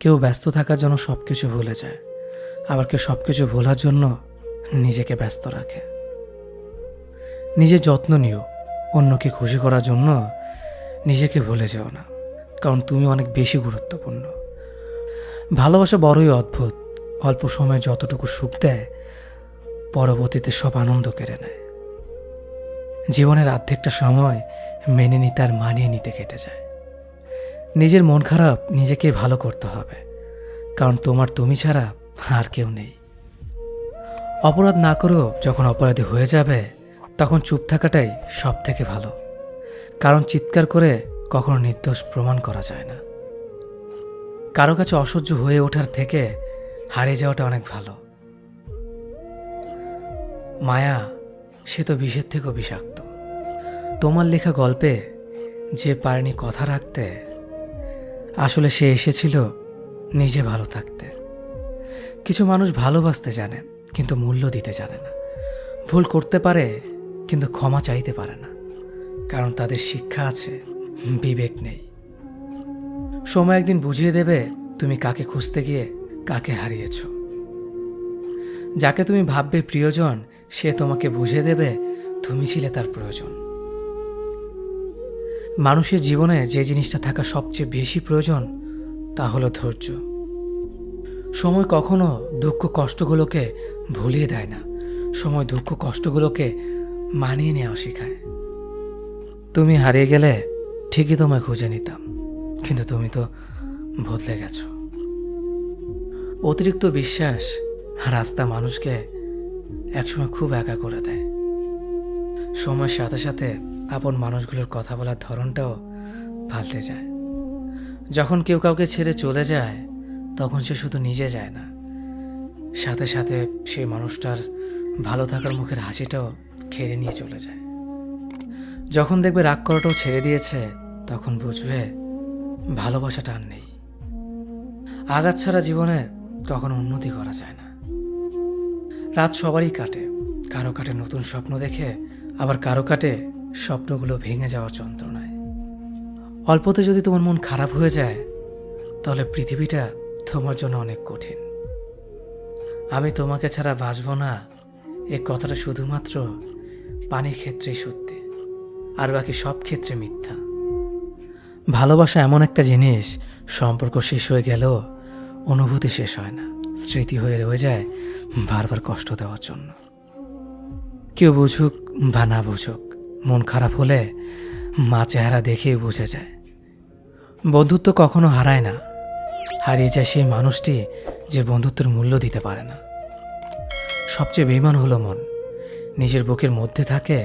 কেউ ব্যস্ত থাকার জন্য সব কিছু ভুলে যায়, আবার কেউ সব কিছু ভোলার জন্য নিজেকে ব্যস্ত রাখে। নিজের যত্ন নিও, অন্যকে খুশি করার জন্য নিজেকে ভুলে যেও না, কারণ তুমি অনেক বেশি গুরুত্বপূর্ণ। ভালোবাসা বড়ই অদ্ভুত, অল্প সময়ে যতটুকু সুখ দেয় পরবর্তীতে সব আনন্দ কেড়ে নেয়। জীবনের অর্ধেকটা সময় মেনে নিতে আর মানিয়ে নিতে কেটে যায়। নিজের মন খারাপ নিজেকে ভালো করতে হবে, কারণ তোমার তুমি ছাড়া আর কেউ নেই। অপরাধ না করেও যখন অপরাধী হয়ে যাবে তখন চুপ থাকাটাই সব থেকে ভালো, কারণ চিৎকার করে কখনো নির্দোষ প্রমাণ করা যায় না। কারো কাছে অসহ্য হয়ে ওঠার থেকে হারিয়ে যাওয়াটা অনেক ভালো। মায়া সে তো বিষের থেকেও বিষাক্ত। তোমার লেখা গল্পে যে পারেনি কথা রাখতে, আসলে সে এসেছিল নিজে ভালো থাকতে। কিছু মানুষ ভালোবাসতে জানে কিন্তু মূল্য দিতে জানে না। ভুল করতে পারে কিন্তু ক্ষমা চাইতে পারে না, কারণ তাদের শিক্ষা আছে, বিবেক নেই। সময় একদিন বুঝিয়ে দেবে তুমি কাকে খুঁজতে গিয়ে কাকে হারিয়েছ। যাকে তুমি ভাববে প্রিয়জন সে তোমাকে বুঝিয়ে দেবে তুমি ছিলে তার প্রয়োজন। মানুষের জীবনে যে জিনিসটা থাকা সবচেয়ে বেশি প্রয়োজন তা হলো ধৈর্য। সময় কখনো দুঃখ কষ্টগুলোকে ভুলিয়ে দেয় না, সময় দুঃখ কষ্টগুলোকে মানিয়ে নেওয়া শেখায়। তুমি হারিয়ে গেলে ঠিকই তোমায় খুঁজে নিতাম, কিন্তু তুমি তো বদলে গেছ। অতিরিক্ত বিশ্বাস রাস্তা মানুষকে একসময় খুব একা করে দেয়। সময়ের সাথে সাথে আপন মানুষগুলোর কথা বলার ধরনটাও পাল্টে যায়। যখন কেউ কাউকে ছেড়ে চলে যায় তখন সে শুধু নিজে যায় না, সাথে সাথে সেই মানুষটার ভালো থাকার মুখের হাসিটাও কেড়ে নিয়ে চলে যায়। যখন দেখবে রাগ করাটাও ছেড়ে দিয়েছে তখন বুঝবে ভালোবাসাটা আর নেই। আঘাত ছাড়া জীবনে কখনো উন্নতি করা যায় না। রাত সবারই কাটে, কারো কাটে নতুন স্বপ্ন দেখে, আবার কারো কাটে স্বপ্নগুলো ভেঙে যাওয়ার যন্ত্রণায়। অল্পতে যদি তোমার মন খারাপ হয়ে যায় তাহলে পৃথিবীটা তোমার জন্য অনেক কঠিন। আমি তোমাকে ছাড়া বাঁচব না, এই কথাটা শুধুমাত্র পানির ক্ষেত্রেই সত্যি, আর বাকি সব ক্ষেত্রে মিথ্যা। ভালোবাসা এমন একটা জিনিস, সম্পর্ক শেষ হয়ে গেলেও অনুভূতি শেষ হয় না, স্মৃতি হয়ে রয়ে যায় বারবার কষ্ট দেওয়ার জন্য। কেউ বুঝুক বা না বুঝুক, মন খারাপ হলে মা চেহারা দেখেই বুঝে যায়। বন্ধুত্ব কখনো হারায় না, হারিয়ে যায় সেই মানুষটি যে বন্ধুত্বের মূল্য দিতে পারে না। সবচেয়ে বেঈমান হলো মন, নিজের বুকের মধ্যে থাকে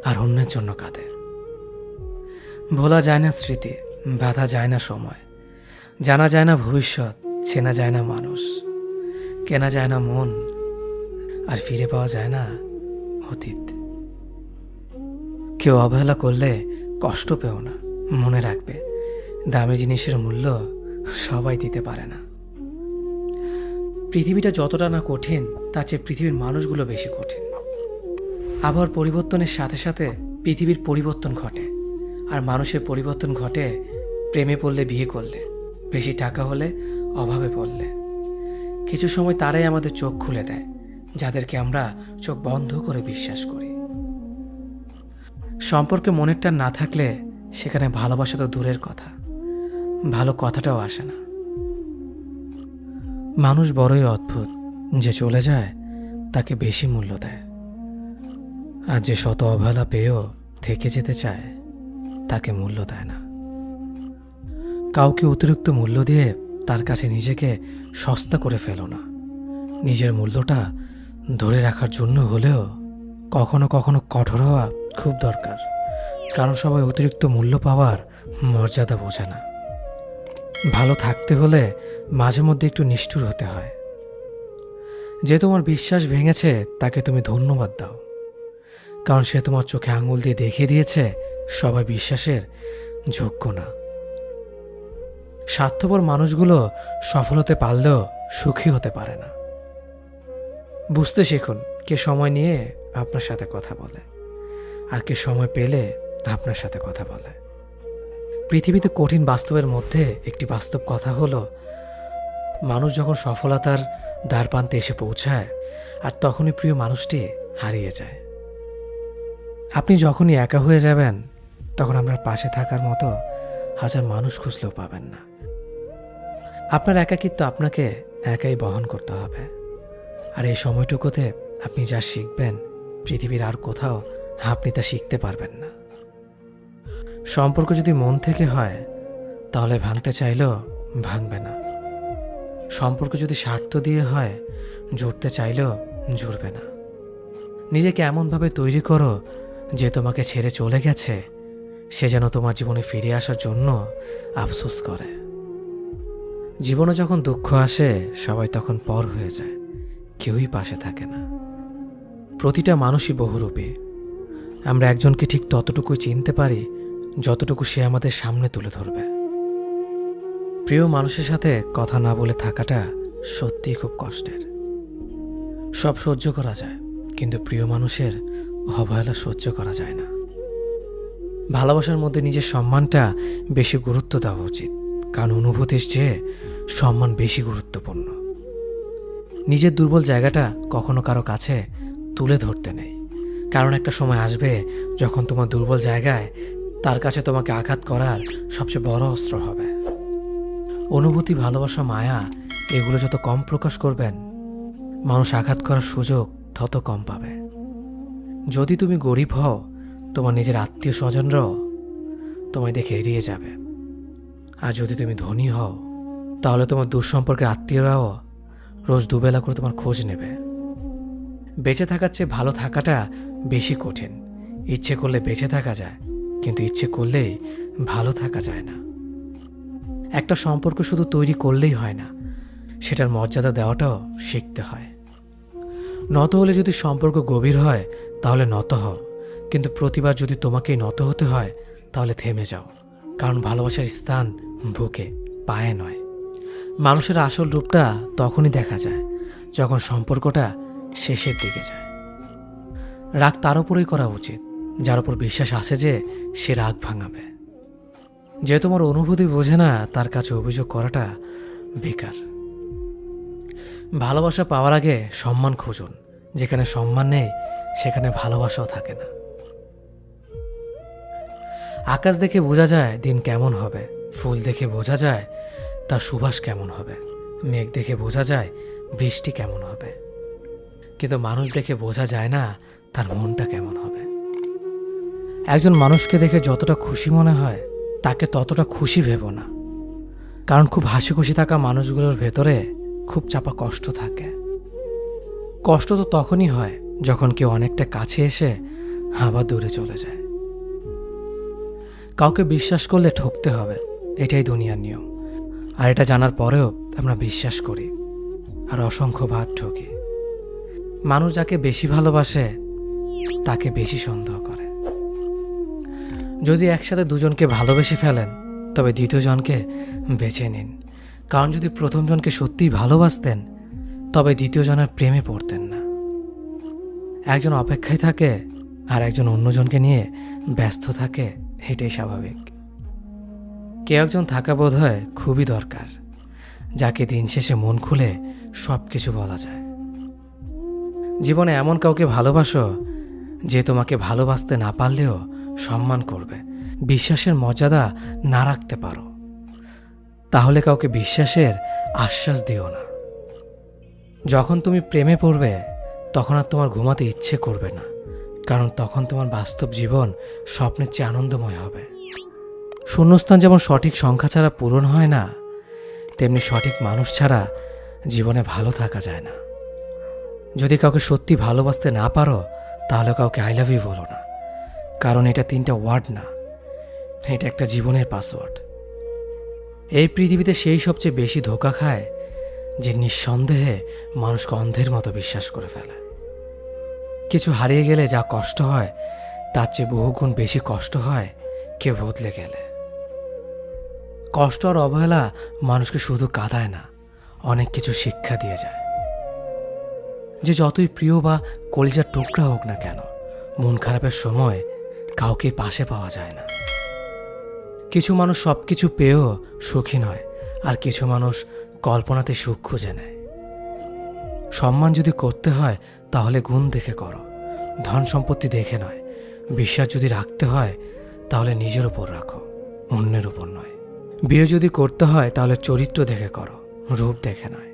আর অন্যের জন্য কাঁদে। ভোলা যায় না স্মৃতি, বাধা যায় না সময়, জানা যায় না ভবিষ্যৎ, চেনা যায় না মানুষ, কেনা যায় না মন, আর ফিরে পাওয়া যায় না অতীত। কেউ অবহেলা করলে কষ্ট পেও না, মনে রাখবে দামি জিনিসের মূল্য সবাই দিতে পারে না। পৃথিবীটা যতটা না কঠিন তার চেয়ে পৃথিবীর মানুষগুলো বেশি কঠিন। আবহাওয়ার পরিবর্তনের সাথে সাথে পৃথিবীর পরিবর্তন ঘটে, আর মানুষের পরিবর্তন ঘটে প্রেমে পড়লে, বিয়ে করলে, বেশি টাকা হলে, অভাবে পড়লে। কিছু সময় তারাই আমাদের চোখ খুলে দেয় যাদেরকে আমরা চোখ বন্ধ করে বিশ্বাস করি। সম্পর্কে মনের টান না থাকলে সেখানে ভালোবাসা তো দূরের কথা, ভালো কথাটাও আসে না। মানুষ বড়ই অদ্ভুত, যে চলে যায় তাকে বেশি মূল্য দেয়, আর যে শত অবহেলা পেয়েও থেকে যেতে চায় তাকে মূল্য দেয় না। কাউকে অতিরিক্ত মূল্য দিয়ে তার কাছে নিজেকে সস্তা করে ফেলো না। নিজের মূল্যটা ধরে রাখার জন্য হলেও কখনো কখনো কঠোর হওয়া খুব দরকার, কারণ সবাই অতিরিক্ত মূল্য পাওয়ার মর্যাদা বোঝে না। ভালো থাকতে হলে মাঝে মধ্যে একটু নিষ্ঠুর হতে হয়। যে তোমার বিশ্বাস ভেঙেছে তাকে তুমি ধন্যবাদ দাও, কারণ সে তোমার চোখে আঙুল দিয়ে দেখিয়ে দিয়েছে সবাই বিশ্বাসের যোগ্য না। স্বার্থপর মানুষগুলো সফল হতে পারলেও সুখী হতে পারে না। বুঝতে শিখুন কে সময় নিয়ে আপনার সাথে কথা বলে, আর কে সময় পেলে আপনার সাথে কথা বলে। পৃথিবীতে কঠিন বাস্তবের মধ্যে একটি বাস্তব কথা হলো, মানুষ যখন সফলতার দ্বারপ্রান্তে এসে পৌঁছায় আর তখনই প্রিয় মানুষটি হারিয়ে যায়। আপনি যখনই একা হয়ে যাবেন তখন আপনার পাশে থাকার মতো হাজার মানুষ খুঁজলেও পাবেন না। আপনার একাকিত্ব আপনাকে একাই বহন করতে হবে। আর এই সময়টুকুতে আপনি যা শিখবেন পৃথিবীর আর কোথাও আপনি তা শিখতে পারবেন না। সম্পর্ক যদি মন থেকে হয় তাহলে ভাঙতে চাইলেও ভাঙবে না। সম্পর্ক যদি স্বার্থ দিয়ে হয় জুড়তে চাইলেও জুড়বে না। নিজেকে এমনভাবে তৈরি করো যে তোমাকে ছেড়ে চলে গেছে সে যেন তোমার জীবনে ফিরে আসার জন্য আফসোস করে। জীবনে যখন দুঃখ আসে সবাই তখন পর হয়ে যায়, কেউই পাশে থাকে না। প্রতিটা মানুষই বহুরূপী। আমরা একজনকে ঠিক ততটুকুই চিনতে পারি যতটুকু সে আমাদের সামনে তুলে ধরবে। প্রিয় মানুষের সাথে কথা না বলে থাকাটা সত্যিই খুব কষ্টের। সব সহ্য করা যায়, কিন্তু প্রিয় মানুষের অবহেলা সহ্য করা যায় না। ভালোবাসার মধ্যে নিজের সম্মানটা বেশি গুরুত্ব দেওয়া উচিত, কারণ অনুভূতির চেয়ে সম্মান বেশি গুরুত্বপূর্ণ। নিজের দুর্বল জায়গাটা কখনো কারো কাছে তুলে ধরতে নেই, কারণ একটা সময় আসবে যখন তোমার দুর্বল জায়গায় তার কাছে তোমাকে আঘাত করার সবচেয়ে বড় অস্ত্র হবে। অনুভূতি, ভালোবাসা, মায়া এগুলো যত কম প্রকাশ করবেন মানুষ আঘাত করার সুযোগ তত কম পাবে। যদি তুমি গরিব হও তোমার নিজের আত্মীয় স্বজনরাও তোমায় দেখে এড়িয়ে যাবে, আর যদি তুমি ধনী হও তাহলে তোমার দূর সম্পর্কের আত্মীয়রাও রোজ দুবেলা করে তোমার খোঁজ নেবে। বেঁচে থাকার চেয়ে ভালো থাকাটা বেশি কঠিন। ইচ্ছে করলে বেঁচে থাকা যায়, কিন্তু ইচ্ছে করলেই ভালো থাকা যায় না। একটা সম্পর্ক শুধু তৈরি করলেই হয় না, সেটার মর্যাদা দেওয়াটাও শিখতে হয়। নত হলে যদি সম্পর্ক গভীর হয় তাহলে নত হও, কিন্তু প্রতিবার যদি তোমাকেই নত হতে হয় তাহলে থেমে যাও, কারণ ভালোবাসার স্থান বুকে, পায়ে নয়। মানুষের আসল রূপটা তখনই দেখা যায় যখন সম্পর্কটা শেষের দিকে যায়। রাগ তার উপরেই করা উচিত যার উপর বিশ্বাস আছে যে সে রাগ ভাঙাবে। যে তোমার অনুভূতি বোঝে না তার কাছে অভিযোগ করাটা বেকার। ভালোবাসা পাওয়ার আগে সম্মান খুঁজুন। যেখানে সম্মান নেই সেখানে ভালোবাসাও থাকে না। আকাশ দেখে বোঝা যায় দিন কেমন হবে, ফুল দেখে বোঝা যায় তার সুবাস কেমন হবে, মেঘ দেখে বোঝা যায় বৃষ্টি কেমন হবে, কিন্তু মানুষ দেখে বোঝা যায় না তার মনটা কেমন হবে। একজন মানুষকে দেখে যতটা খুশি মনে হয় তাকে ততটা খুশি ভেবো না, কারণ খুব হাসি খুশি থাকা মানুষগুলোর ভেতরে খুব চাপা কষ্ট থাকে। কষ্ট তো তখনই হয় যখন কেউ অনেকটা কাছে এসে আবার দূরে চলে যায়। কাউকে বিশ্বাস করলে ঠকতে হবে, এটাই দুনিয়ার নিয়ম। আর এটা জানার পরেও আমরা বিশ্বাস করি আর অসংখ্যবার ঠকি। মানুষ যাকে বেশি ভালোবাসে তাকে বেশি সন্দেহ করে। যদি একসাথে দুজনকে ভালোবেসে ফেলেন তবে দ্বিতীয় জনকে বেছে নিন, কারণ যদি প্রথম জনকে সত্যিই ভালোবাসতেন তবে দ্বিতীয় জনের প্রেমে পড়তেন না। একজন অপেক্ষায় থাকে আর একজন অন্যজনকে নিয়ে ব্যস্ত থাকে, এটাই স্বাভাবিক। কেউ একজন থাকা বোধ হয় খুবই দরকার, যাকে দিন শেষে মন খুলে সব কিছু বলা যায়। জীবনে এমন কাউকে ভালোবাসো যে তোমাকে ভালোবাসতে না পারলেও সম্মান করবে, বিশ্বাসের মর্যাদা না রাখতে পারো তাহলে কাউকে বিশ্বাসের আশ্বাস দিও না। যখন তুমি প্রেমে পড়বে তখন আর তোমার ঘুমাতে ইচ্ছে করবে না, কারণ তখন তোমার বাস্তব জীবন স্বপ্নের চেয়ে আনন্দময় হবে। শূন্যস্থান যেমন সঠিক সংখ্যা ছাড়া পূরণ হয় না, তেমনি সঠিক মানুষ ছাড়া জীবনে ভালো থাকা যায় না। যদি কাউকে সত্যি ভালোবাসতে না পারো তাহলে কাউকে আই লাভ ইউ বলো না, কারণ এটা 3টা ওয়ার্ড না, এটা একটা জীবনের পাসওয়ার্ড। এই পৃথিবীতে সেই সবচেয়ে বেশি ধোঁকা খায় যে নিঃসন্দেহে মানুষকে অন্ধের মতো বিশ্বাস করে ফেলে। কিছু হারিয়ে গেলে যা কষ্ট হয় তার চেয়ে বহুগুণ বেশি কষ্ট হয় কেউ বদলে গেলে। কষ্ট আর অবহেলা মানুষকে শুধু কাঁদায় না, অনেক কিছু শিক্ষা দিয়ে যায়। যে যতই প্রিয় বা কলিজার টুকরা হোক না কেন, মন খারাপের সময় কাউকে পাশে পাওয়া যায় না। কিছু মানুষ সব কিছু পেয়েও সুখী নয়, আর কিছু মানুষ কল্পনাতে সুখ খুঁজে নেয়। সম্মান যদি করতে হয় তাহলে গুণ দেখে করো, ধন সম্পত্তি দেখে নয়। বিশ্বাস যদি রাখতে হয় তাহলে নিজের উপর রাখো, অন্যের উপর নয়। বিয়ে যদি করতে হয় তাহলে চরিত্র দেখে করো, রূপ দেখে নয়।